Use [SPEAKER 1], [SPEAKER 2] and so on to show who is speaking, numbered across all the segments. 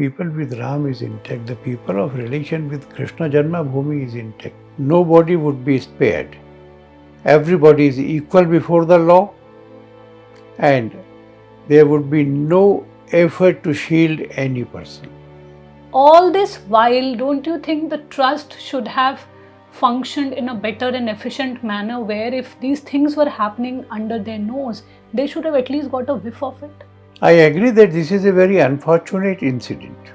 [SPEAKER 1] people with Ram is intact, the people of relation with Krishna Janma Bhumi is intact. Nobody would be spared. Everybody is equal before the law, and there would be no effort to shield any person.
[SPEAKER 2] All this while, don't you think the trust should have functioned in a better and efficient manner, where if these things were happening under their nose, they should have at least got a whiff of it?
[SPEAKER 1] I agree that this is a very unfortunate incident.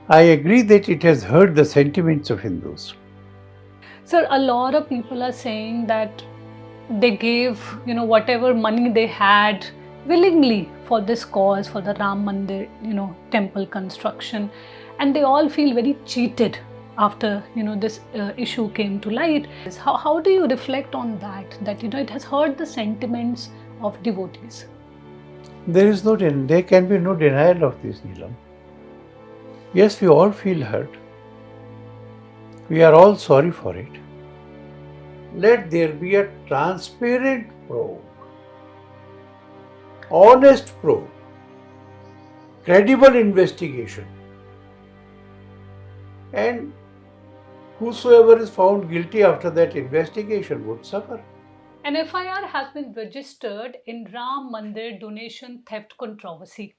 [SPEAKER 1] I agree that it has hurt the sentiments of Hindus.
[SPEAKER 2] Sir, a lot of people are saying that they gave, whatever money they had willingly for this cause, for the Ram Mandir, temple construction, and they all feel very cheated after, this issue came to light. How do you reflect on that, it has hurt the sentiments of devotees?
[SPEAKER 1] There can be no denial of this, Neelam. Yes, we all feel hurt. We are all sorry for it. Let there be a transparent probe, honest probe, credible investigation, and whosoever is found guilty after that investigation would suffer.
[SPEAKER 2] An FIR has been registered in Ram Mandir donation theft controversy.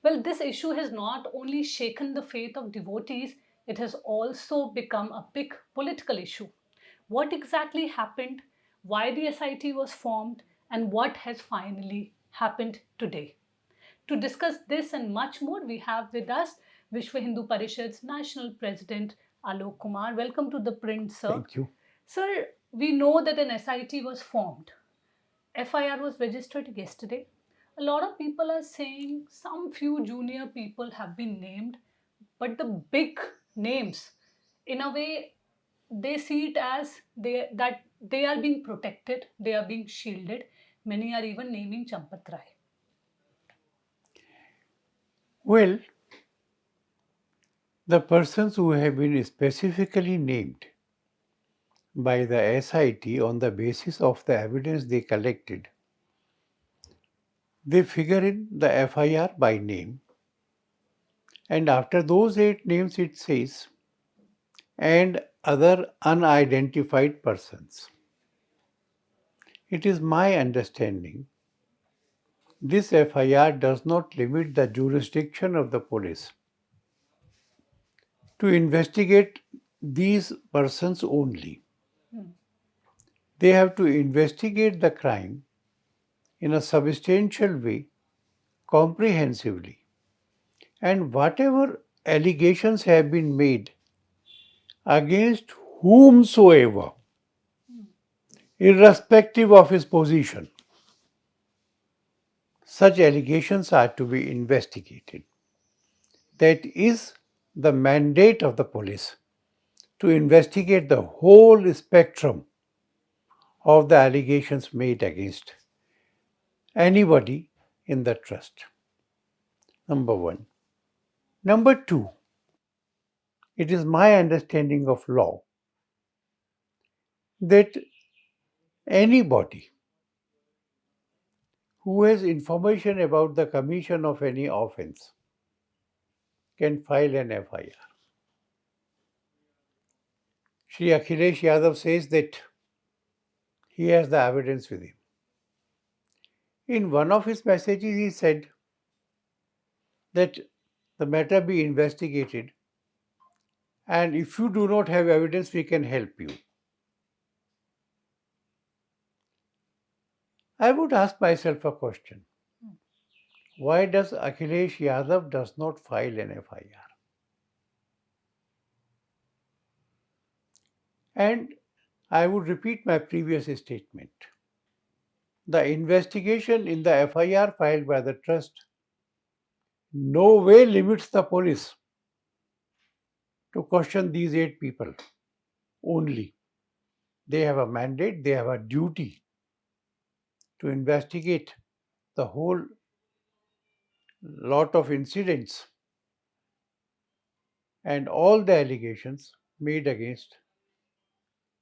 [SPEAKER 2] Well, this issue has not only shaken the faith of devotees, it has also become a big political issue. What exactly happened, why the SIT was formed, and what has finally happened today? To discuss this and much more, we have with us Vishwa Hindu Parishad's National President Alok Kumar. Welcome to ThePrint, sir.
[SPEAKER 1] Thank you.
[SPEAKER 2] Sir, we know that an SIT was formed. FIR was registered yesterday. A lot of people are saying some few junior people have been named, but the big names, in a way, they see it as that they are being protected, they are being shielded. Many are even naming Champat Rai.
[SPEAKER 1] Well, the persons who have been specifically named by the SIT on the basis of the evidence they collected, they figure in the FIR by name, and after those 8 names it says, and other unidentified persons. It is my understanding this FIR does not limit the jurisdiction of the police to investigate these persons only. They have to investigate the crime in a substantial way, comprehensively, and whatever allegations have been made against whomsoever, irrespective of his position, such allegations are to be investigated. That is the mandate of the police, to investigate the whole spectrum of the allegations made against anybody in the trust. Number one. Number two, it is my understanding of law that anybody who has information about the commission of any offense can file an FIR. Shri Akhilesh Yadav says that he has the evidence with him. In one of his messages, he said that the matter be investigated, and if you do not have evidence, we can help you. I would ask myself a question. Why does Akhilesh Yadav does not file an FIR? And I would repeat my previous statement. The investigation in the FIR filed by the trust no way limits the police to question these 8 people only. They have a mandate, they have a duty to investigate the whole lot of incidents and all the allegations made against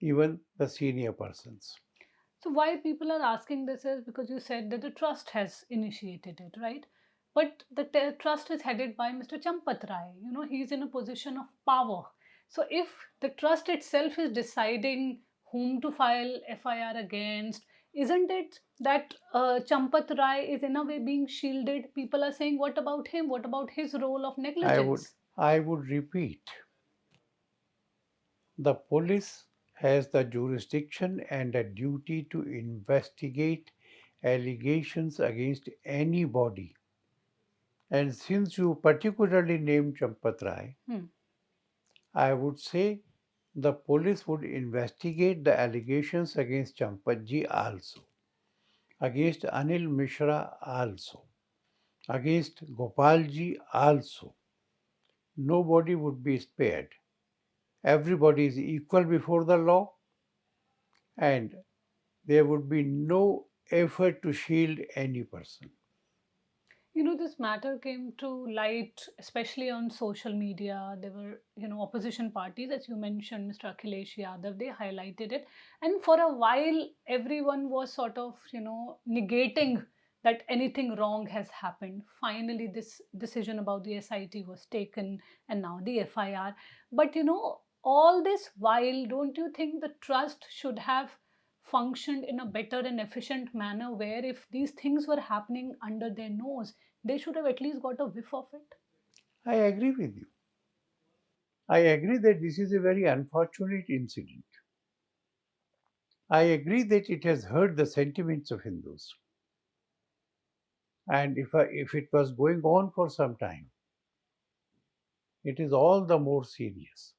[SPEAKER 1] even the senior persons.
[SPEAKER 2] So why people are asking this is because you said that the trust has initiated it, right? but the trust is headed by Mr. Champat Rai. He's in a position of power. So if the trust itself is deciding whom to file FIR against, isn't it that Champat Rai is in a way being shielded? People are saying, what about him? What about his role of
[SPEAKER 1] I would
[SPEAKER 2] negligence?
[SPEAKER 1] I would repeat, the police has the jurisdiction and a duty to investigate allegations against anybody. And since you particularly named Champat Rai,
[SPEAKER 2] Hmm.
[SPEAKER 1] I would say the police would investigate the allegations against Champatji also, against Anil Mishra also, against Gopalji also. Nobody would be spared. Everybody is equal before the law, and there would be no effort to shield any person.
[SPEAKER 2] This matter came to light, especially on social media. There were, opposition parties, as you mentioned, Mr. Akhilesh Yadav, they highlighted it. And for a while, everyone was sort of, negating that anything wrong has happened. Finally, this decision about the SIT was taken and now the FIR. But, all this while, don't you think the trust should have functioned in a better and efficient manner where if these things were happening under their nose, they should have at least got a whiff of it?
[SPEAKER 1] I agree with you. I agree that this is a very unfortunate incident. I agree that it has hurt the sentiments of Hindus. And if it was going on for some time, it is all the more serious.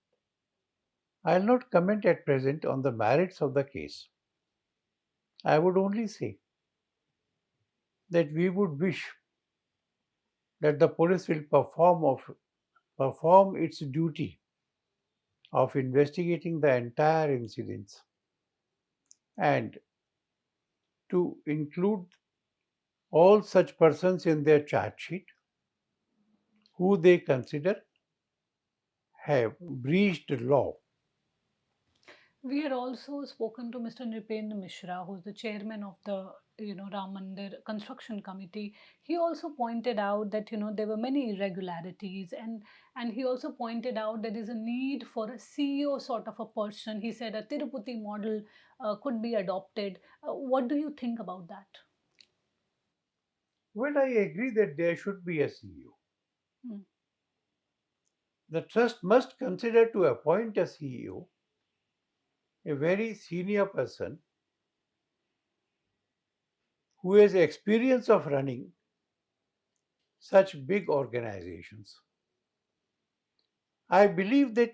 [SPEAKER 1] I'll not comment at present on the merits of the case. I would only say that we would wish that the police will perform its duty of investigating the entire incidents and to include all such persons in their charge sheet who they consider have breached law.
[SPEAKER 2] We had also spoken to Mr. Nripendra Mishra, who's the chairman of the Ram Mandir construction committee. He also pointed out that there were many irregularities, and he also pointed out there is a need for a CEO sort of a person. He said a Tirupati model could be adopted. What do you think about that?
[SPEAKER 1] Well, I agree that there should be a CEO.
[SPEAKER 2] Hmm.
[SPEAKER 1] The trust must consider to appoint a CEO, a very senior person who has experience of running such big organizations. I believe that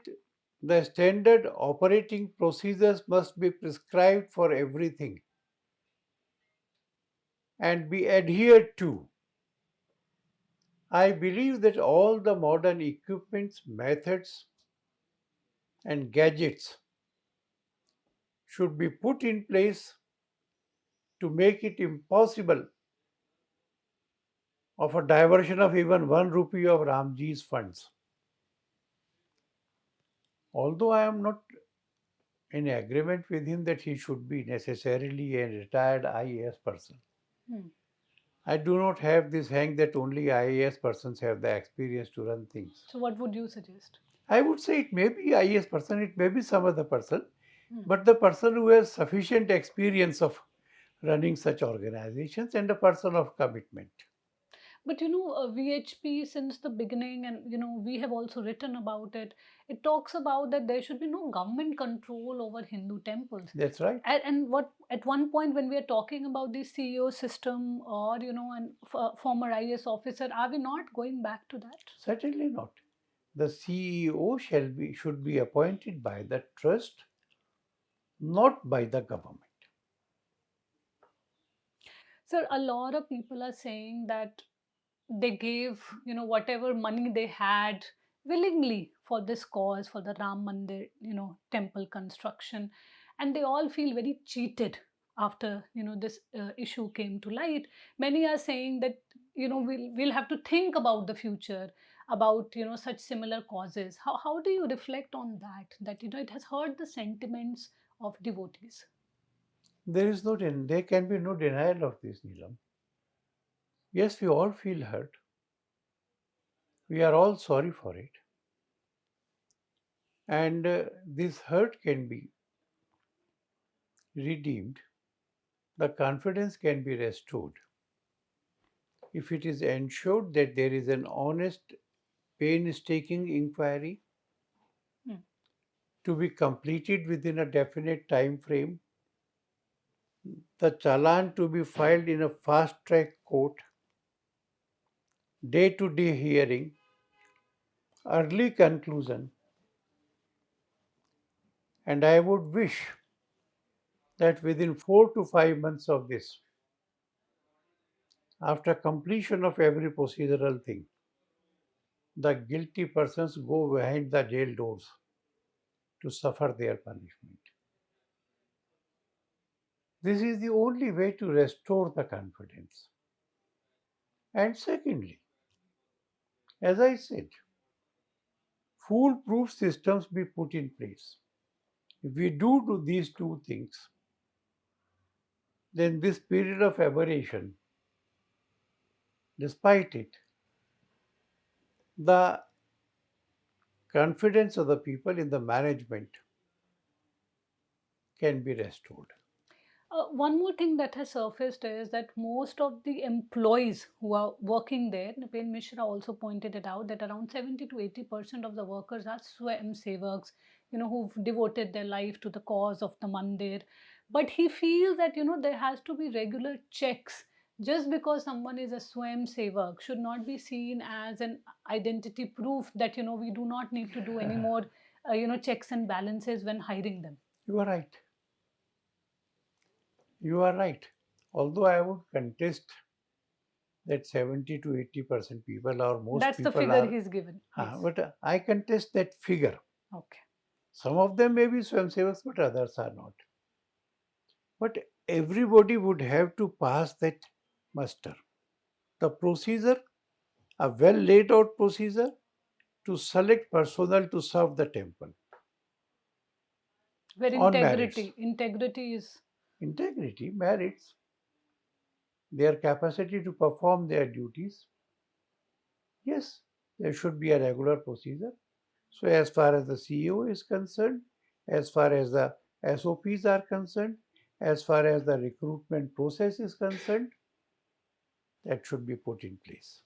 [SPEAKER 1] the standard operating procedures must be prescribed for everything and be adhered to. I believe that all the modern equipments, methods, and gadgets should be put in place to make it impossible of a diversion of even 1 rupee of Ramji's funds. Although I am not in agreement with him that he should be necessarily a retired IAS person,
[SPEAKER 2] Hmm.
[SPEAKER 1] I do not have this hang that only IAS persons have the experience to run things.
[SPEAKER 2] So, what would you suggest?
[SPEAKER 1] I would say it may be IAS person, it may be some other person,
[SPEAKER 2] Hmm.
[SPEAKER 1] but the person who has sufficient experience of running such organizations and a person of commitment.
[SPEAKER 2] But VHP since the beginning, and we have also written about it. It talks about that there should be no government control over Hindu temples.
[SPEAKER 1] That's right.
[SPEAKER 2] And what at one point when we are talking about the CEO system or and former IS officer, are we not going back to that?
[SPEAKER 1] Certainly not. The CEO should be appointed by the trust, not by the government.
[SPEAKER 2] Sir, a lot of people are saying that they gave whatever money they had willingly for this cause, for the Ram Mandir temple construction, and they all feel very cheated after this issue came to light. Many are saying that we'll have to think about the future, about such similar causes. How do you reflect on that it has hurt the sentiments of devotees?
[SPEAKER 1] There can be no denial of this, Neelam. Yes, we all feel hurt. We are all sorry for it. And this hurt can be redeemed, the confidence can be restored if it is ensured that there is an honest, painstaking inquiry
[SPEAKER 2] Hmm.
[SPEAKER 1] to be completed within a definite time frame, the challan to be filed in a fast track court, day to day hearing, early conclusion, and I would wish that within 4 to 5 months of this, after completion of every procedural thing, the guilty persons go behind the jail doors to suffer their punishment. This is the only way to restore the confidence. And secondly, as I said, foolproof systems be put in place. If we do these two things, then this period of aberration, despite it, the confidence of the people in the management can be restored.
[SPEAKER 2] One more thing that has surfaced is that most of the employees who are working there, Nipin Mishra also pointed it out, that around 70 to 80% of the workers are Swayam Sevaks, who've devoted their life to the cause of the mandir. But he feels that, there has to be regular checks. Just because someone is a Swayam Sevak should not be seen as an identity proof that, we do not need to do any more, checks and balances when hiring them.
[SPEAKER 1] You are right. You are right. Although I would contest that 70 to 80% people or most
[SPEAKER 2] That's the
[SPEAKER 1] people
[SPEAKER 2] figure
[SPEAKER 1] are,
[SPEAKER 2] he's given. Yes.
[SPEAKER 1] but I contest that figure.
[SPEAKER 2] Okay.
[SPEAKER 1] Some of them may be Swamsevaks, but others are not. But everybody would have to pass that muster. The procedure, a well laid out procedure to select personnel to serve the temple
[SPEAKER 2] Where
[SPEAKER 1] on merits.
[SPEAKER 2] integrity is.
[SPEAKER 1] Integrity, merits, their capacity to perform their duties. Yes, there should be a regular procedure. So, as far as the CEO is concerned, as far as the SOPs are concerned, as far as the recruitment process is concerned, that should be put in place.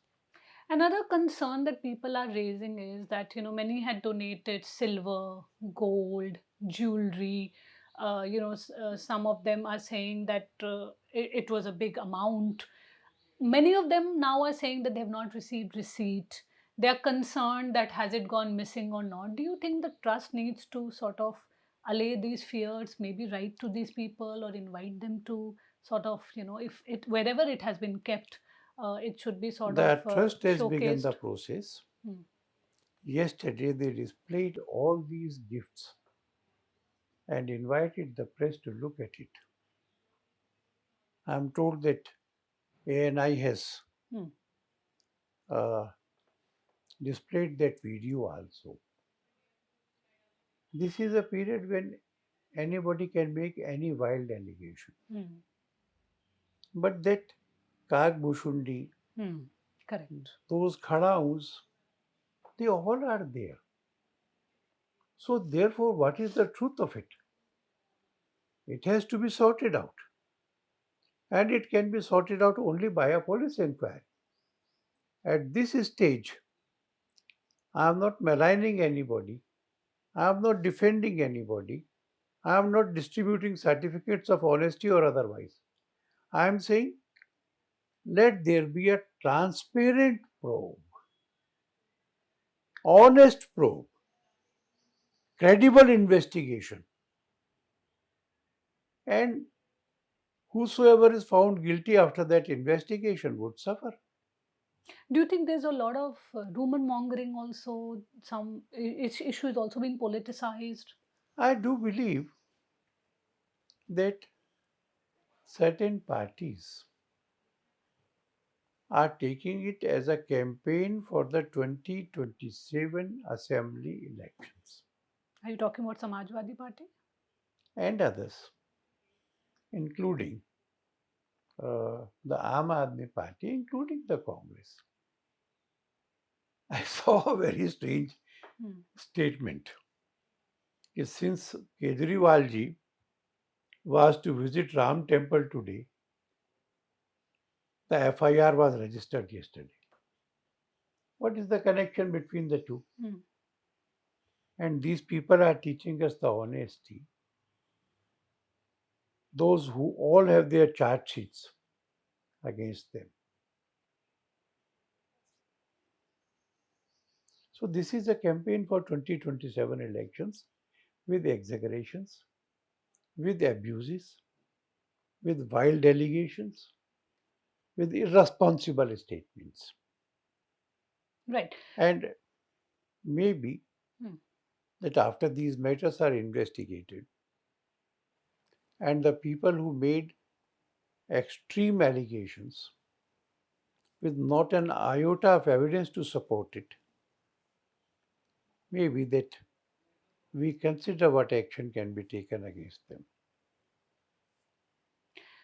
[SPEAKER 2] Another concern that people are raising is that many had donated silver, gold, jewelry. Some of them are saying that it was a big amount. Many of them now are saying that they have not received receipt. They are concerned that has it gone missing or not. Do you think the trust needs to sort of allay these fears, maybe write to these people or invite them to sort of, if it wherever it has been kept, it should be sort of
[SPEAKER 1] The trust has begun the
[SPEAKER 2] showcased.
[SPEAKER 1] process.
[SPEAKER 2] Hmm.
[SPEAKER 1] Yesterday, they displayed all these gifts and invited the press to look at it. I'm told that ANI has
[SPEAKER 2] Hmm.
[SPEAKER 1] uh, displayed that video also. This is a period when anybody can make any wild allegation.
[SPEAKER 2] Hmm.
[SPEAKER 1] But that Kag Bushundi,
[SPEAKER 2] Hmm. Correct.
[SPEAKER 1] those khadaus, they all are there. So, therefore, what is the truth of it? It has to be sorted out. And it can be sorted out only by a police inquiry. At this stage, I am not maligning anybody. I am not defending anybody. I am not distributing certificates of honesty or otherwise. I am saying let there be a transparent probe, honest probe, credible investigation, and whosoever is found guilty after that investigation would suffer.
[SPEAKER 2] Do you think there's a lot of rumor mongering also? Some issue is also being politicized.
[SPEAKER 1] I do believe that certain parties are taking it as a campaign for the 2027 assembly elections
[SPEAKER 2] Are you talking about Samajwadi Party?
[SPEAKER 1] and others, including the Aam Aadmi Party, including the Congress. I saw a very strange
[SPEAKER 2] Hmm.
[SPEAKER 1] statement. Since Kejriwal ji was to visit Ram temple today, the FIR was registered yesterday. What is the connection between the two?
[SPEAKER 2] Hmm.
[SPEAKER 1] And these people are teaching us the honesty. Those who all have their charge sheets against them. So this is a campaign for 2027 elections with exaggerations, with abuses, with wild allegations, with irresponsible statements.
[SPEAKER 2] Right.
[SPEAKER 1] And maybe
[SPEAKER 2] Hmm.
[SPEAKER 1] that after these matters are investigated and the people who made extreme allegations with not an iota of evidence to support it, maybe that we consider what action can be taken against them.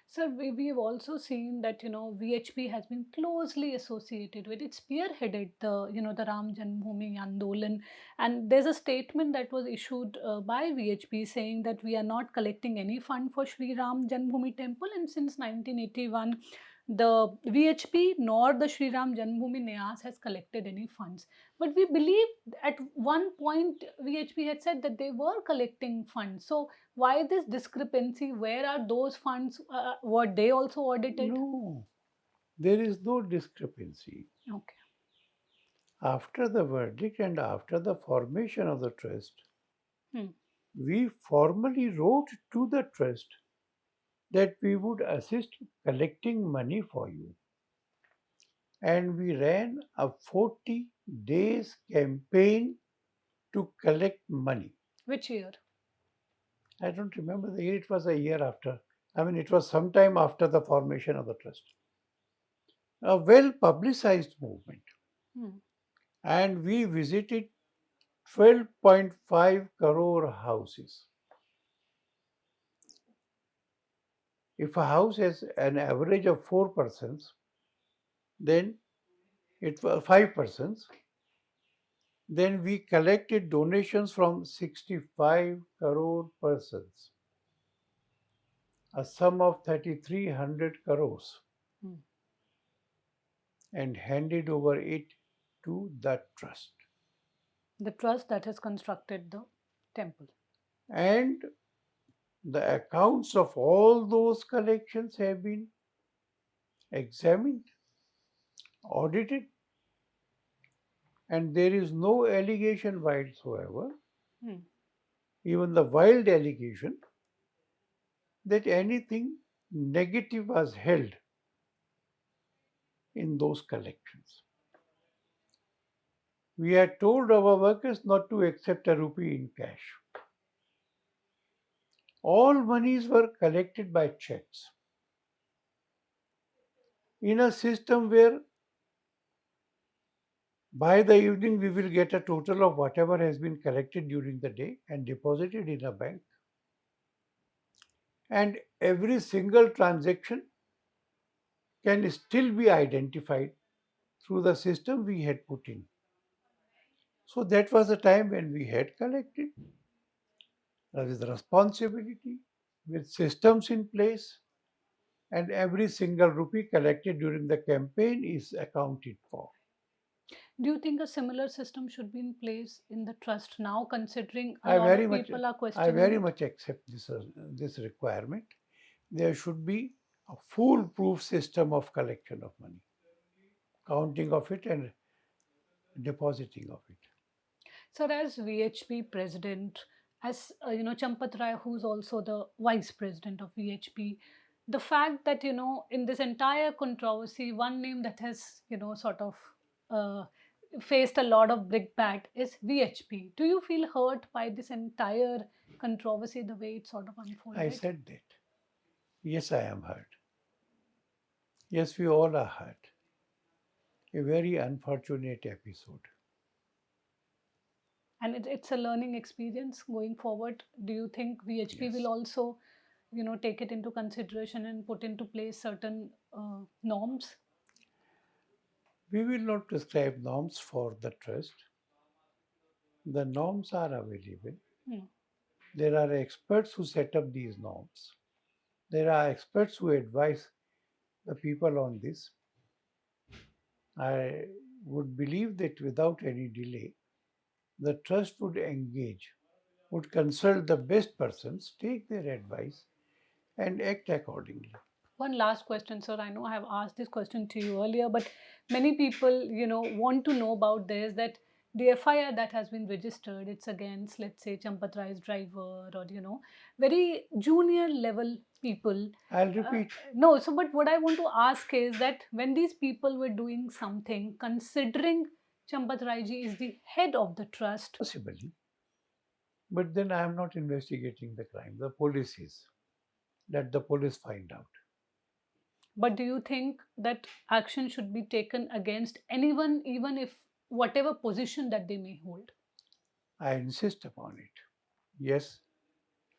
[SPEAKER 2] Sir, we've also seen that VHP has been closely associated with it, spearheaded the Ram Janmabhoomi Andolan, and there's a statement that was issued by VHP saying that we are not collecting any fund for Sri Ram Janmabhoomi Temple, and since 1981, the VHP nor the Sri Ram Janmabhoomi Nyas has collected any funds. But we believe at one point VHP had said that they were collecting funds. So why this discrepancy? Where are those funds? Were they also audited?
[SPEAKER 1] No, there is no discrepancy.
[SPEAKER 2] Okay.
[SPEAKER 1] After the verdict and after the formation of the trust,
[SPEAKER 2] Hmm.
[SPEAKER 1] we formally wrote to the trust that we would assist collecting money for you. And we ran a 40 days campaign to collect money.
[SPEAKER 2] Which year?
[SPEAKER 1] I don't remember the year, it was a year after. I mean, it was sometime after the formation of the trust. A well publicized movement.
[SPEAKER 2] Hmm.
[SPEAKER 1] And we visited 12.5 crore houses. If a house has an average of 4 persons, then it was 5 persons, then we collected donations from 65 crore persons, a sum of 3,300 crores,
[SPEAKER 2] Hmm.
[SPEAKER 1] and handed over it to the trust.
[SPEAKER 2] The trust that has constructed the temple.
[SPEAKER 1] And the accounts of all those collections have been examined, audited, and there is no allegation whatsoever,
[SPEAKER 2] Hmm.
[SPEAKER 1] even the wild allegation, that anything negative was held in those collections. We had told our workers not to accept a rupee in cash. All monies were collected by checks in a system where by the evening we will get a total of whatever has been collected during the day and deposited in a bank. And every single transaction can still be identified through the system we had put in. So that was the time when we had collected with responsibility, with systems in place, and every single rupee collected during the campaign is accounted for.
[SPEAKER 2] Do you think a similar system should be in place in the trust now, considering a
[SPEAKER 1] I
[SPEAKER 2] lot
[SPEAKER 1] very
[SPEAKER 2] of
[SPEAKER 1] much,
[SPEAKER 2] people are
[SPEAKER 1] I
[SPEAKER 2] questioning
[SPEAKER 1] very
[SPEAKER 2] it?
[SPEAKER 1] much accept this requirement. There should be a foolproof system of collection of money, counting of it and depositing of it.
[SPEAKER 2] Sir, as VHP president, as Champat Rai, who's also the vice president of VHP, the fact that in this entire controversy, one name that has sort of uh, faced a lot of big bat is VHP. Do you feel hurt by this entire controversy, the way it sort of
[SPEAKER 1] I
[SPEAKER 2] unfolded?
[SPEAKER 1] said that. Yes, I am hurt. Yes, we all are hurt. A very unfortunate episode.
[SPEAKER 2] And it's a learning experience going forward. Do you think VHP will
[SPEAKER 1] Yes.
[SPEAKER 2] also take it into consideration and put into place certain norms?
[SPEAKER 1] We will not prescribe norms for the trust. The norms are available.
[SPEAKER 2] Hmm.
[SPEAKER 1] There are experts who set up these norms. There are experts who advise the people on this. I would believe that without any delay, the trust would engage, would consult the best persons, take their advice, and act accordingly.
[SPEAKER 2] One last question, sir. I know I have asked this question to you earlier, but many people, want to know about this, that the FIR that has been registered, it's against, let's say, Champat Rai's driver, or, very junior level people.
[SPEAKER 1] I'll
[SPEAKER 2] Uh,
[SPEAKER 1] repeat,
[SPEAKER 2] no, so but what I want to ask is that when these people were doing something, considering Champat Raiji is the head of the trust,
[SPEAKER 1] possibly, but then I am not investigating the crime. The police is. Let the police find out.
[SPEAKER 2] but do you think that action should be taken against anyone, even if whatever position that they may hold?
[SPEAKER 1] I insist upon it. Yes,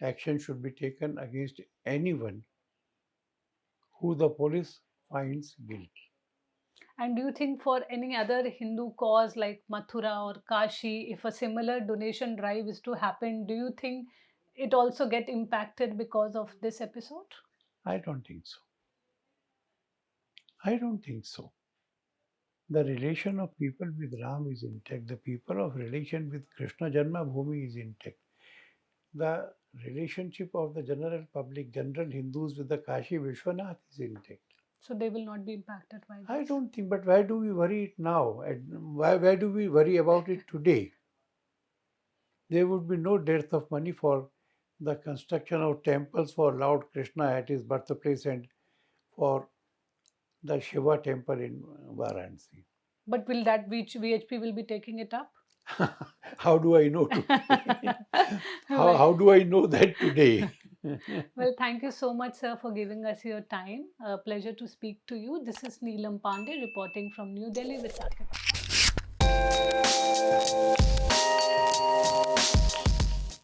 [SPEAKER 1] action should be taken against anyone who the police finds guilty.
[SPEAKER 2] And do you think for any other Hindu cause like Mathura or Kashi, if a similar donation drive is to happen, do you think it also get impacted because of this episode?
[SPEAKER 1] I don't think so. I don't think so. The relation of people with Ram is intact. The people of relation with Krishna Janma Bhumi is intact. The relationship of the general public, general Hindus with the Kashi Vishwanath is intact.
[SPEAKER 2] So they will not be impacted by
[SPEAKER 1] I
[SPEAKER 2] this.
[SPEAKER 1] don't think, but why do we worry it now? And why do we worry about it today? There would be no dearth of money for the construction of temples for Lord Krishna at his birthplace and for the Shiva temple in Varanasi.
[SPEAKER 2] But will that VHP will be taking it up?
[SPEAKER 1] How do I know today? how,
[SPEAKER 2] Well,
[SPEAKER 1] how do I know that today?
[SPEAKER 2] well, thank you so much, sir, for giving us your time. A pleasure to speak to you. This is Neelam Pandey reporting from New Delhi, Visakhapatnam.